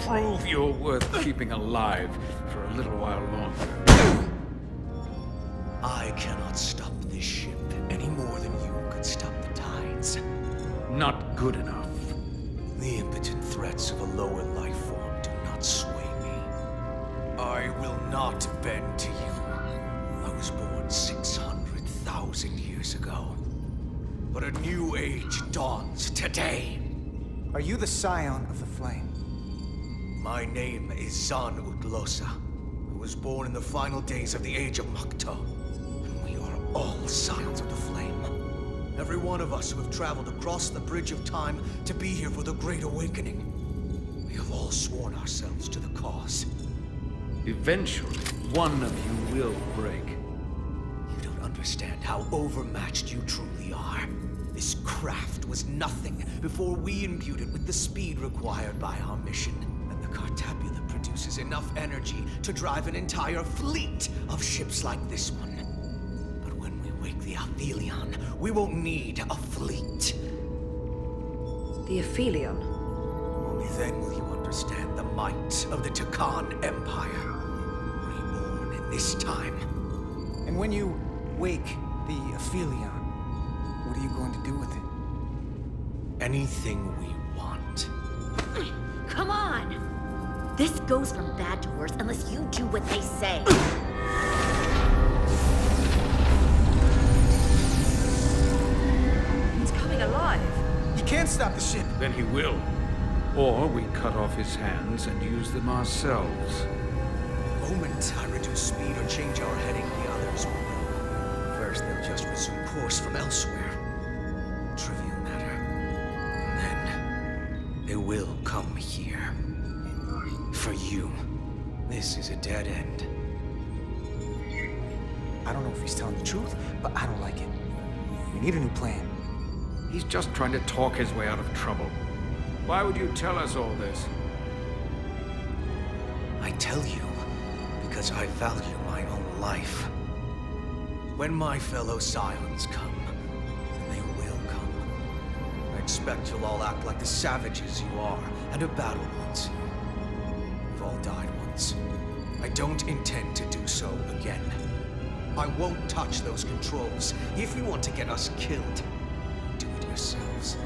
prove you're worth keeping alive for a little while longer. I cannot stop this ship any more than you could stop the tides. Not good enough. The impotent threats of a lower life form do not sway me. I will not bend to you. I was born 600,000 years ago. But a new age dawns today. Are you the scion of the flame? My name is Zan Utlosa. I was born in the final days of the Age of Makto. And we are all scions of the flame. Every one of us who have traveled across the bridge of time to be here for the Great Awakening. We have all sworn ourselves to the cause. Eventually, one of you will break. You don't understand how overmatched you truly are. This craft was nothing before we imbued it with the speed required by our mission. And the Cartabula produces enough energy to drive an entire fleet of ships like this one. But when we wake the Aphelion, we won't need a fleet. The Aphelion? Only then will you understand the might of the Takan Empire. Reborn in this time. And when you wake the Aphelion, what are you going to do with it? Anything we want. Come on! This goes from bad to worse unless you do what they say. He's coming alive. You can't stop the ship. Then he will. Or we cut off his hands and use them ourselves. The moment I reduce speed or change our heading, the others will know. First, they'll just resume course from elsewhere. Trivial matter. And then, they will come here. For you, this is a dead end. I don't know if he's telling the truth, but I don't like it. We need a new plan. He's just trying to talk his way out of trouble. Why would you tell us all this? I tell you because I value my own life. When my fellow Scions come, and they will come, I expect you'll all act like the savages you are, and have battled once. You've all died once. I don't intend to do so again. I won't touch those controls. If you want to get us killed, do it yourselves.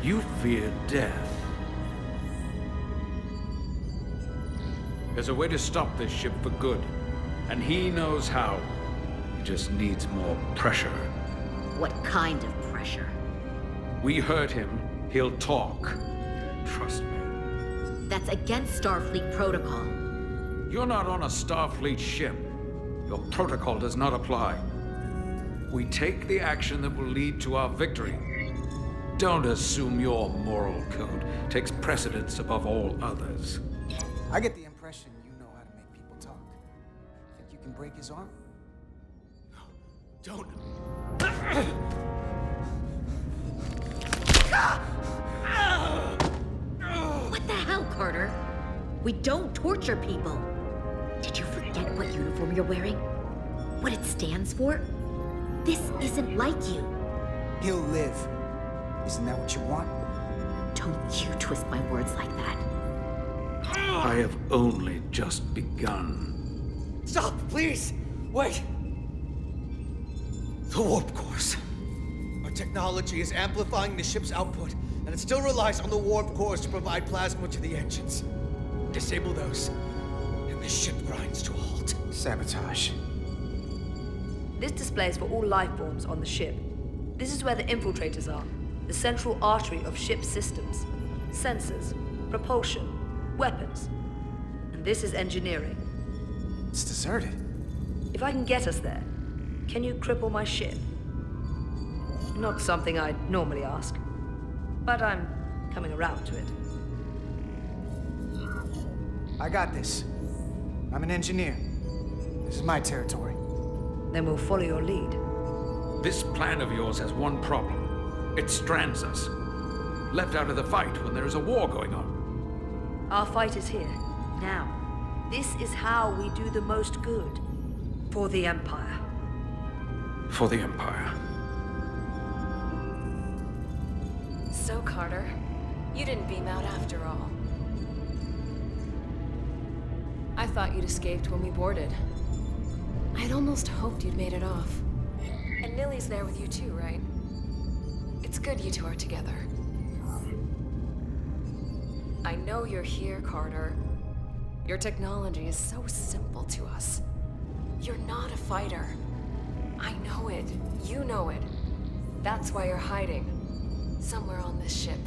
You fear death. There's a way to stop this ship for good, and he knows how. He just needs more pressure. What kind of pressure? We hurt him, he'll talk. Trust me. That's against Starfleet protocol. You're not on a Starfleet ship. Your protocol does not apply. We take the action that will lead to our victory. Don't assume your moral code takes precedence above all others. I get the impression you know how to make people talk. Think you can break his arm? Don't. What the hell, Carter? We don't torture people. Did you forget what uniform you're wearing? What it stands for? This isn't like you. He'll live. Isn't that what you want? Don't you twist my words like that. I have only just begun. Stop, please! Wait! The warp cores. Our technology is amplifying the ship's output, and it still relies on the warp cores to provide plasma to the engines. Disable those, and the ship grinds to a halt. Sabotage. This display is for all life forms on the ship. This is where the infiltrators are, the central artery of ship systems, sensors, propulsion, weapons. And this is engineering. It's deserted. If I can get us there, can you cripple my ship? Not something I'd normally ask, but I'm coming around to it. I got this. I'm an engineer. This is my territory. Then we'll follow your lead. This plan of yours has one problem. It strands us. Left out of the fight when there is a war going on. Our fight is here, now. This is how we do the most good. For the Empire. For the Empire. So, Carter, you didn't beam out after all. I thought you'd escaped when we boarded. I'd almost hoped you'd made it off. And Lily's there with you too, right? It's good you two are together. I know you're here, Carter. Your technology is so simple to us. You're not a fighter. I know it. You know it. That's why you're hiding. Somewhere on this ship.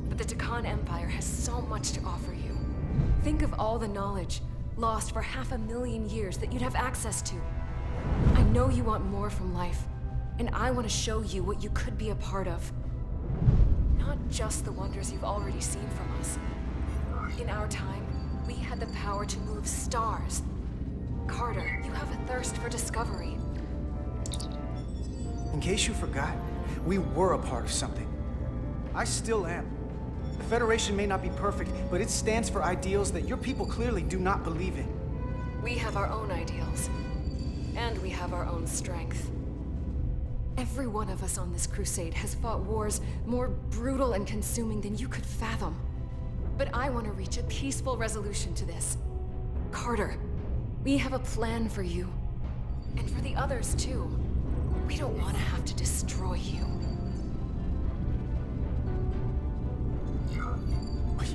But the Takan Empire has so much to offer you. Think of all the knowledge lost for 500,000 years that you'd have access to. I know you want more from life, and I want to show you what you could be a part of. Not just the wonders you've already seen from us. In our time, we had the power to move stars. Carter, you have a thirst for discovery. In case you forgot, we were a part of something. I still am. The Federation may not be perfect, but it stands for ideals that your people clearly do not believe in. We have our own ideals. And we have our own strength. Every one of us on this crusade has fought wars more brutal and consuming than you could fathom. But I want to reach a peaceful resolution to this. Carter, we have a plan for you. And for the others, too. We don't want to have to destroy you.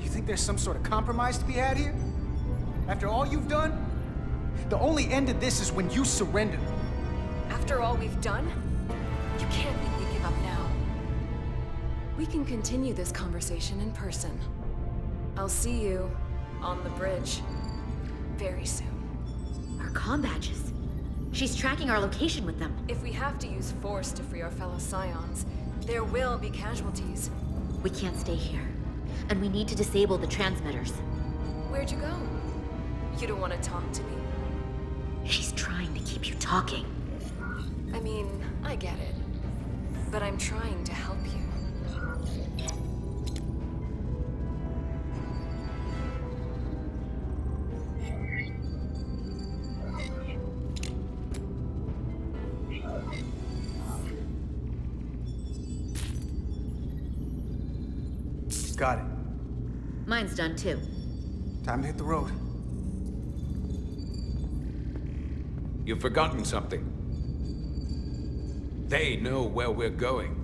You think there's some sort of compromise to be had here? After all you've done? The only end to this is when you surrender. After all we've done? You can't think we give up now. We can continue this conversation in person. I'll see you on the bridge very soon. Our comm badges. She's tracking our location with them. If we have to use force to free our fellow Scions, there will be casualties. We can't stay here. And we need to disable the transmitters. Where'd you go? You don't want to talk to me? She's trying to keep you talking. I mean, I get it. But I'm trying to help you. Got it. Mine's done too. Time to hit the road. You've forgotten something. They know where we're going.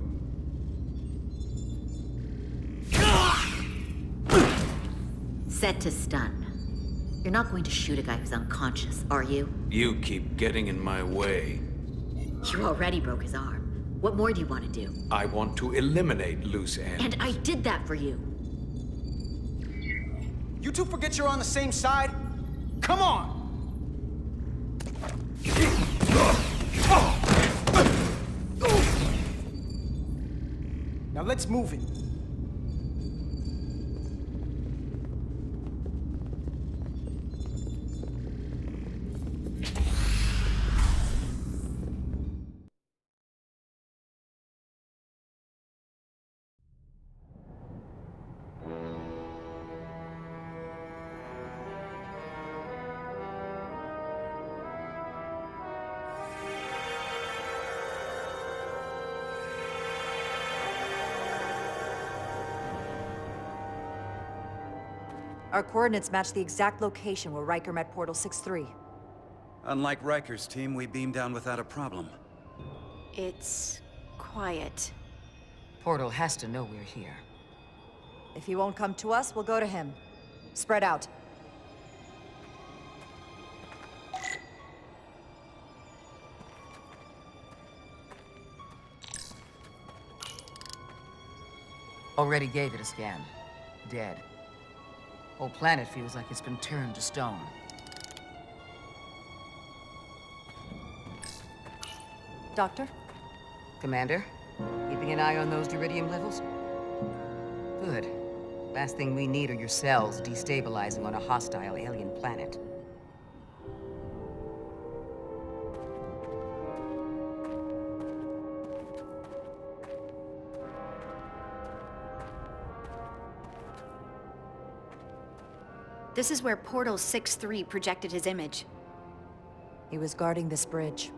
Set to stun. You're not going to shoot a guy who's unconscious, are you? You keep getting in my way. You already broke his arm. What more do you want to do? I want to eliminate loose ends. And I did that for you. You two forget you're on the same side? Come on! Now let's move it. Our coordinates match the exact location where Riker met Portal 6-3. Unlike Riker's team, we beamed down without a problem. It's quiet. Portal has to know we're here. If he won't come to us, we'll go to him. Spread out. Already gave it a scan. Dead. Whole planet feels like it's been turned to stone. Doctor? Commander, keeping an eye on those iridium levels? Good. Last thing we need are your cells destabilizing on a hostile alien planet. This is where Portal 6-3 projected his image. He was guarding this bridge.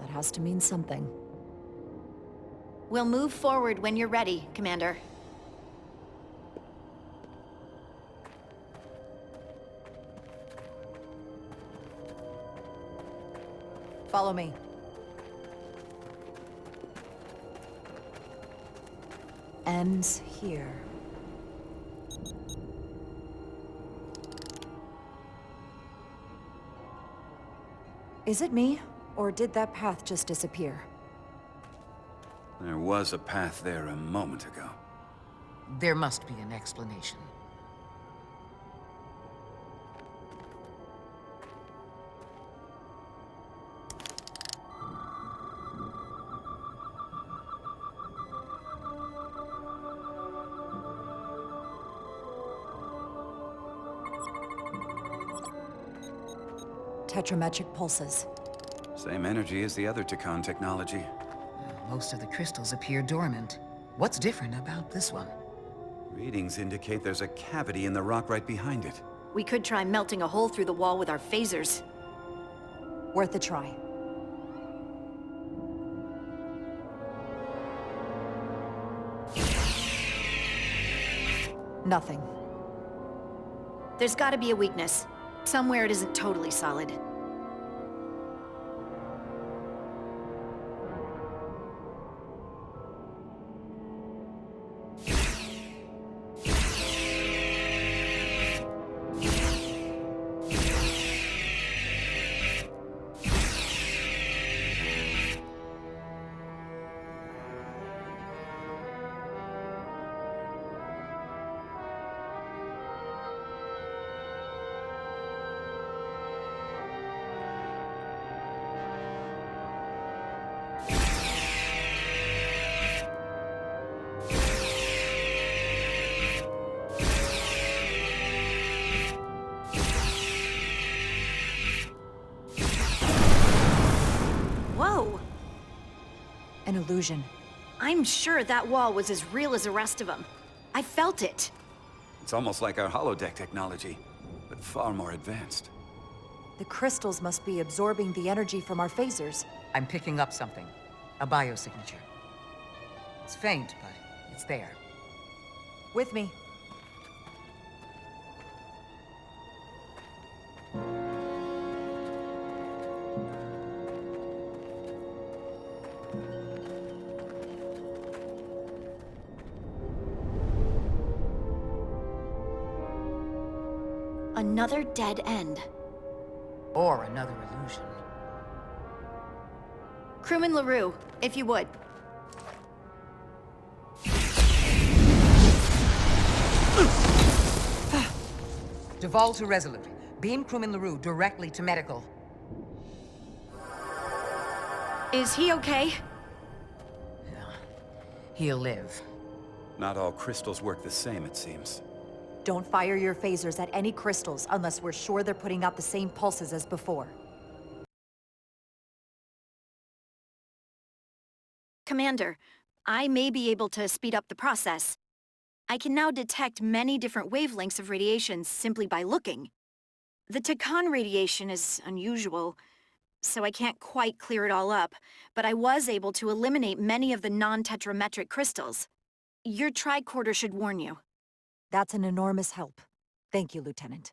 That has to mean something. We'll move forward when you're ready, Commander. Follow me. Ends here. Is it me, or did that path just disappear? There was a path there a moment ago. There must be an explanation. Tetrametric pulses. Same energy as the other Takan technology. Most of the crystals appear dormant. What's different about this one? Readings indicate there's a cavity in the rock right behind it. We could try melting a hole through the wall with our phasers. Worth a try. Nothing. There's gotta be a weakness. Somewhere it isn't totally solid. Whoa! An illusion. I'm sure that wall was as real as the rest of them. I felt it. It's almost like our holodeck technology, but far more advanced. The crystals must be absorbing the energy from our phasers. I'm picking up something. A biosignature. It's faint, but it's there. With me. Another dead end. Or another illusion. Crewman LaRue, if you would. Duval to Resolute. Beam crewman LaRue directly to medical. Is he okay? He'll live. Not all crystals work the same, it seems. Don't fire your phasers at any crystals unless we're sure they're putting out the same pulses as before. Commander, I may be able to speed up the process. I can now detect many different wavelengths of radiation simply by looking. The Takan radiation is unusual, so I can't quite clear it all up, but I was able to eliminate many of the non-tetrametric crystals. Your tricorder should warn you. That's an enormous help. Thank you, Lieutenant.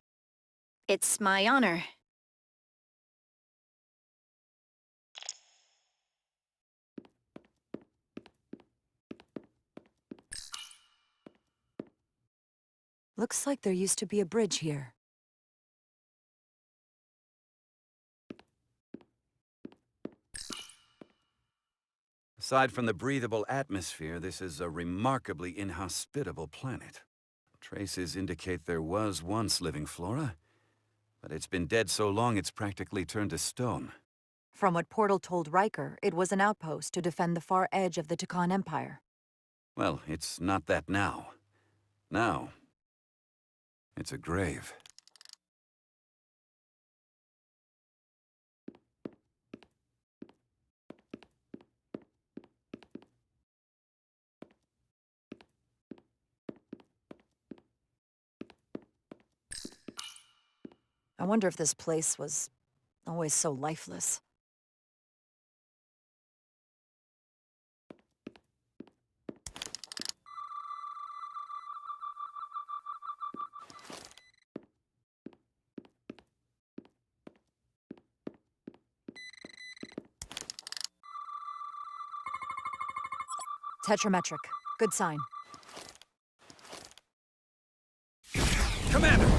It's my honor. Looks like there used to be a bridge here. Aside from the breathable atmosphere, this is a remarkably inhospitable planet. Traces indicate there was once living flora, but it's been dead so long it's practically turned to stone. From what Portal told Riker, it was an outpost to defend the far edge of the Takan Empire. Well, it's not that now. Now, it's a grave. I wonder if this place was always so lifeless. Tetrametric. Good sign. Commander!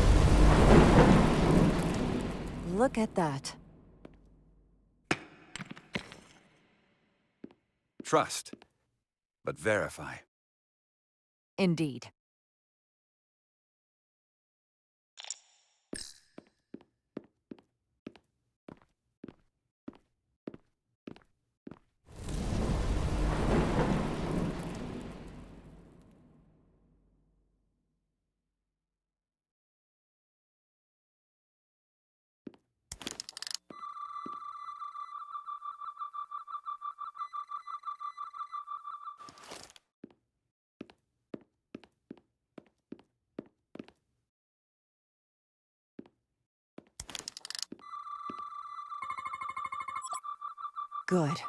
Look at that. Trust, but verify. Indeed. Good.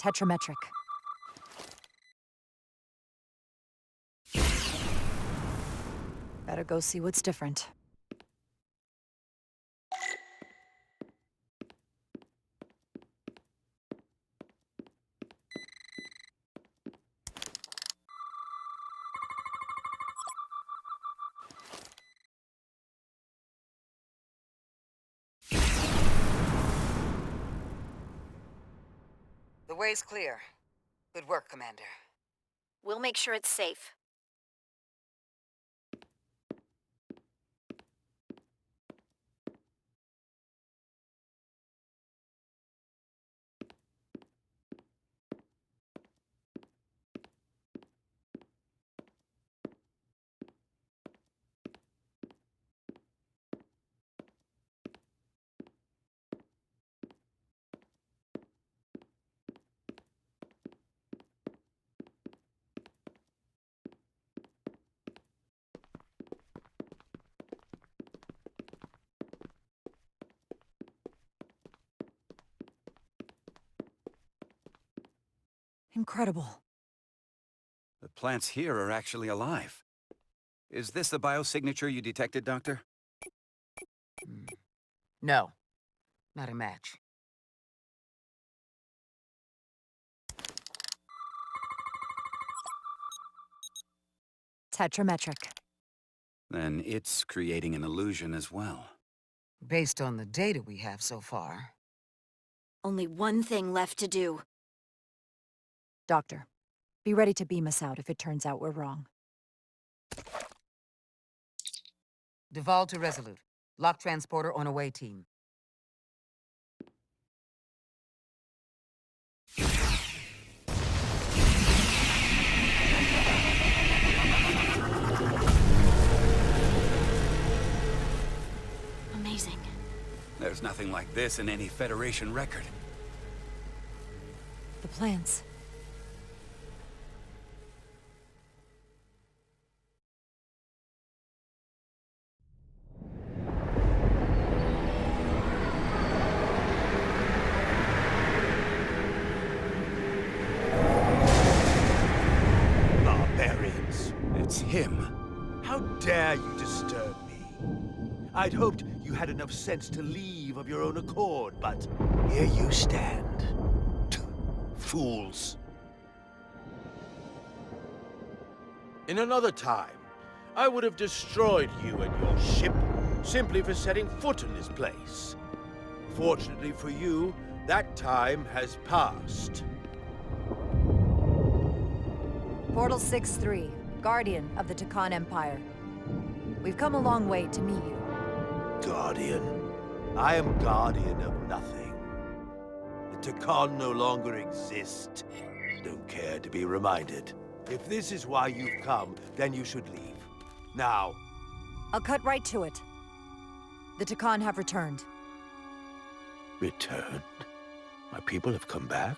Tetrametric. Better go see what's different. The way's clear. Good work, Commander. We'll make sure it's safe. Incredible. The plants here are actually alive. Is this the biosignature you detected, Doctor? No. Not a match. Tetrametric. Then it's creating an illusion as well. Based on the data we have so far. Only one thing left to do. Doctor, be ready to beam us out if it turns out we're wrong. Duval to Resolute. Lock transporter on away team. Amazing. There's nothing like this in any Federation record. The plans. Barbarians. It's him. How dare you disturb me? I'd hoped you had enough sense to leave of your own accord, but here you stand. Fools. In another time, I would have destroyed you and your ship simply for setting foot in this place. Fortunately for you, That time has passed. Portal 6-3, Guardian of the Takan Empire. We've come a long way to meet you. Guardian. I am Guardian of nothing. The Takan no longer exist. Don't care to be reminded. If this is why you've come, then you should leave. Now. I'll cut right to it. The Takan have returned. Returned? My people have come back?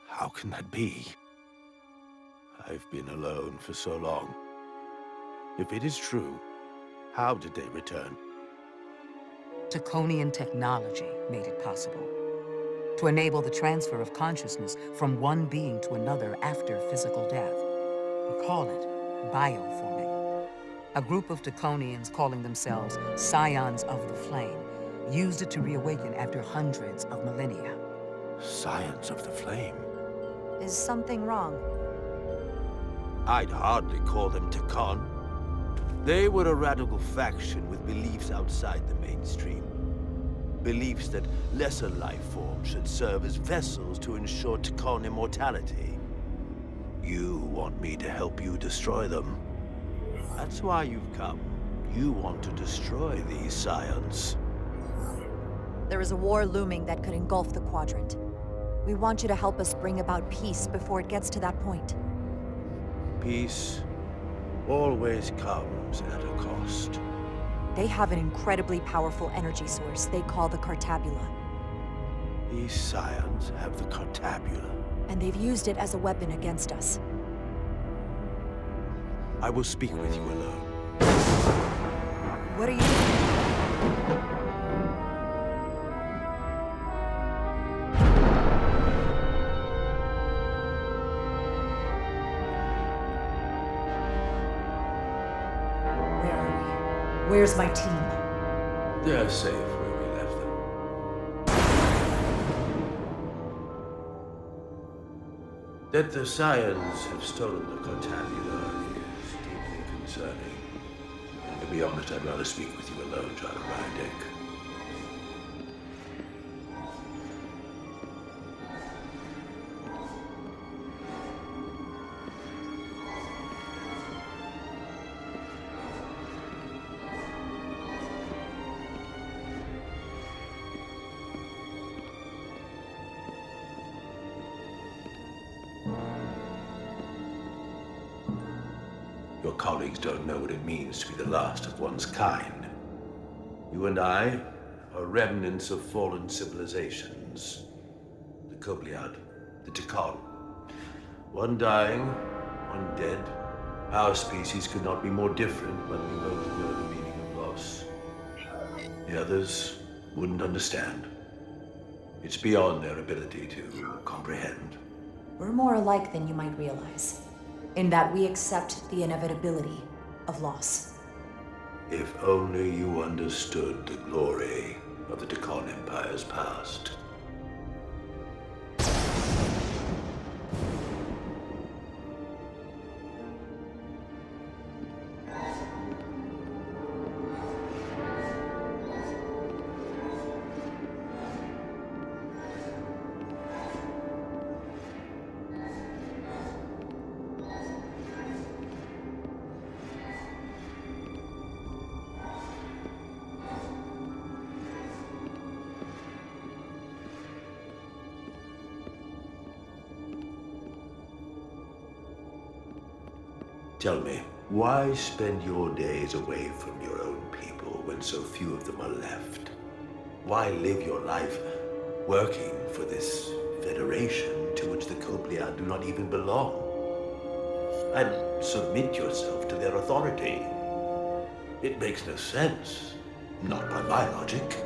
How can that be? I've been alone for so long. If it is true, how did they return? Draconian technology made it possible. To enable the transfer of consciousness from one being to another after physical death. We call it bioforming. A group of Draconians calling themselves Scions of the Flame used it to reawaken after hundreds of millennia. Scions of the Flame? Is something wrong? I'd hardly call them Takan. They were a radical faction with beliefs outside the mainstream. Beliefs that lesser life forms should serve as vessels to ensure Takan immortality. You want me to help you destroy them. That's why you've come. You want to destroy these scions. There is a war looming that could engulf the Quadrant. We want you to help us bring about peace before it gets to that point. Peace always comes at a cost. They have an incredibly powerful energy source they call the Cartabula. These scions have the Cartabula. And they've used it as a weapon against us. I will speak with you alone. What are you doing? Where's my team? They're safe where we left them. That the scions have stolen the Cartabula is deeply concerning. And to be honest, I'd rather speak with you alone, John Rydick. Your colleagues don't know what it means to be the last of one's kind. You and I are remnants of fallen civilizations. The Kobliad, the Takan. One dying, one dead. Our species could not be more different, but we both know the meaning of loss. The others wouldn't understand. It's beyond their ability to comprehend. We're more alike than you might realize, in that we accept the inevitability of loss. If only you understood the glory of the Takan Empire's past. Tell me, why spend your days away from your own people when so few of them are left? Why live your life working for this federation to which the Kobliad do not even belong? And submit yourself to their authority? It makes no sense. Not by my logic.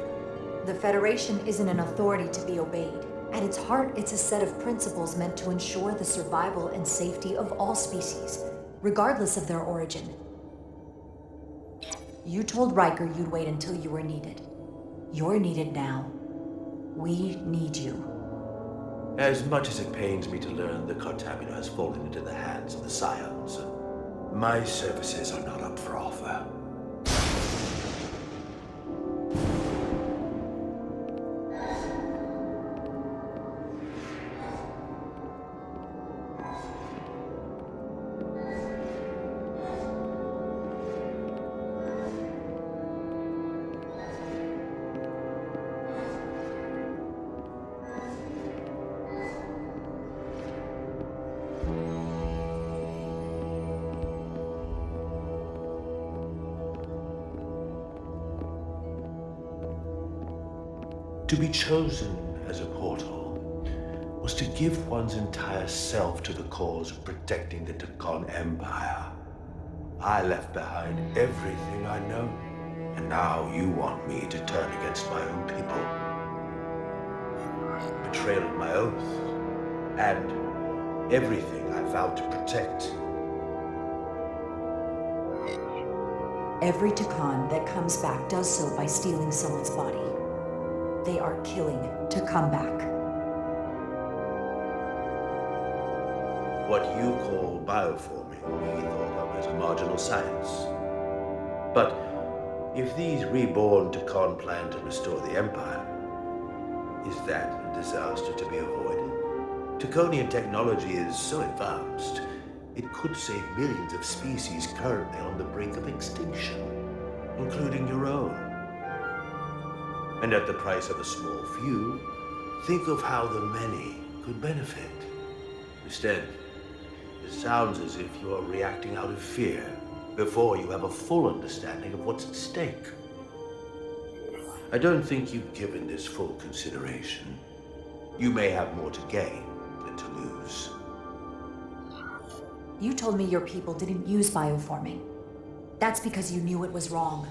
The Federation isn't an authority to be obeyed. At its heart, it's a set of principles meant to ensure the survival and safety of all species, regardless of their origin. You told Riker you'd wait until you were needed. You're needed now. We need you. As much as it pains me to learn the Cartabula has fallen into the hands of the Scions, my services are not up for offer. To be chosen as a portal was to give one's entire self to the cause of protecting the Takon Empire. I left behind everything I know, and now you want me to turn against my own people. Betrayal of my oath, and everything I vowed to protect. Every Takon that comes back does so by stealing someone's body. They are killing to come back. What you call bioforming, we thought of as a marginal science. But if these reborn Takon plan to restore the Empire, is that a disaster to be avoided? Takonian technology is so advanced, it could save millions of species currently on the brink of extinction, including your own. And at the price of a small few, think of how the many could benefit. Instead, it sounds as if you're reacting out of fear before you have a full understanding of what's at stake. I don't think you've given this full consideration. You may have more to gain than to lose. You told me your people didn't use bioforming. That's because you knew it was wrong.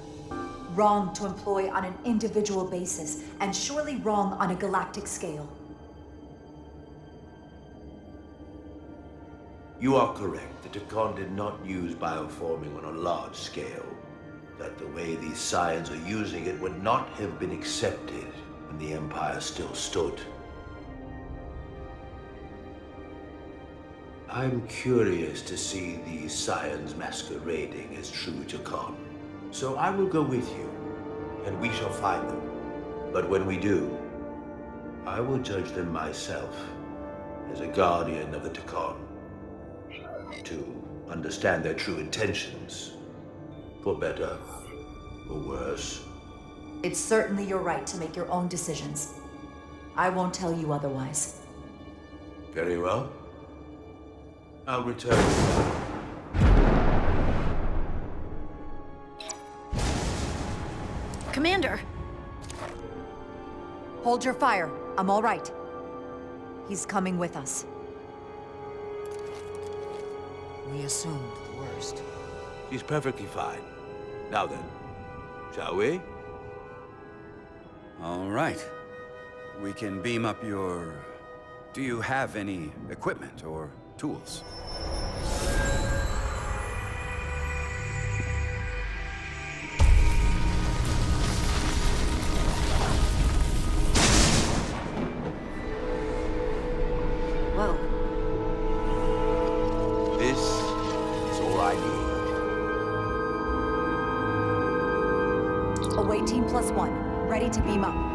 Wrong to employ on an individual basis, and surely wrong on a galactic scale. You are correct. The Takon did not use bioforming on a large scale. That the way these scions are using it would not have been accepted when the Empire still stood. I'm curious to see these scions masquerading as true Takon. So I will go with you, and we shall find them. But when we do, I will judge them myself as a guardian of the Takon, to understand their true intentions, for better or worse. It's certainly your right to make your own decisions. I won't tell you otherwise. Very well. I'll return. Commander! Hold your fire. I'm all right. He's coming with us. We assumed the worst. He's perfectly fine. Now then, shall we? All right. We can beam up your... Do you have any equipment or tools? Whoa. This is all I need. Away Team +1. Ready to beam up.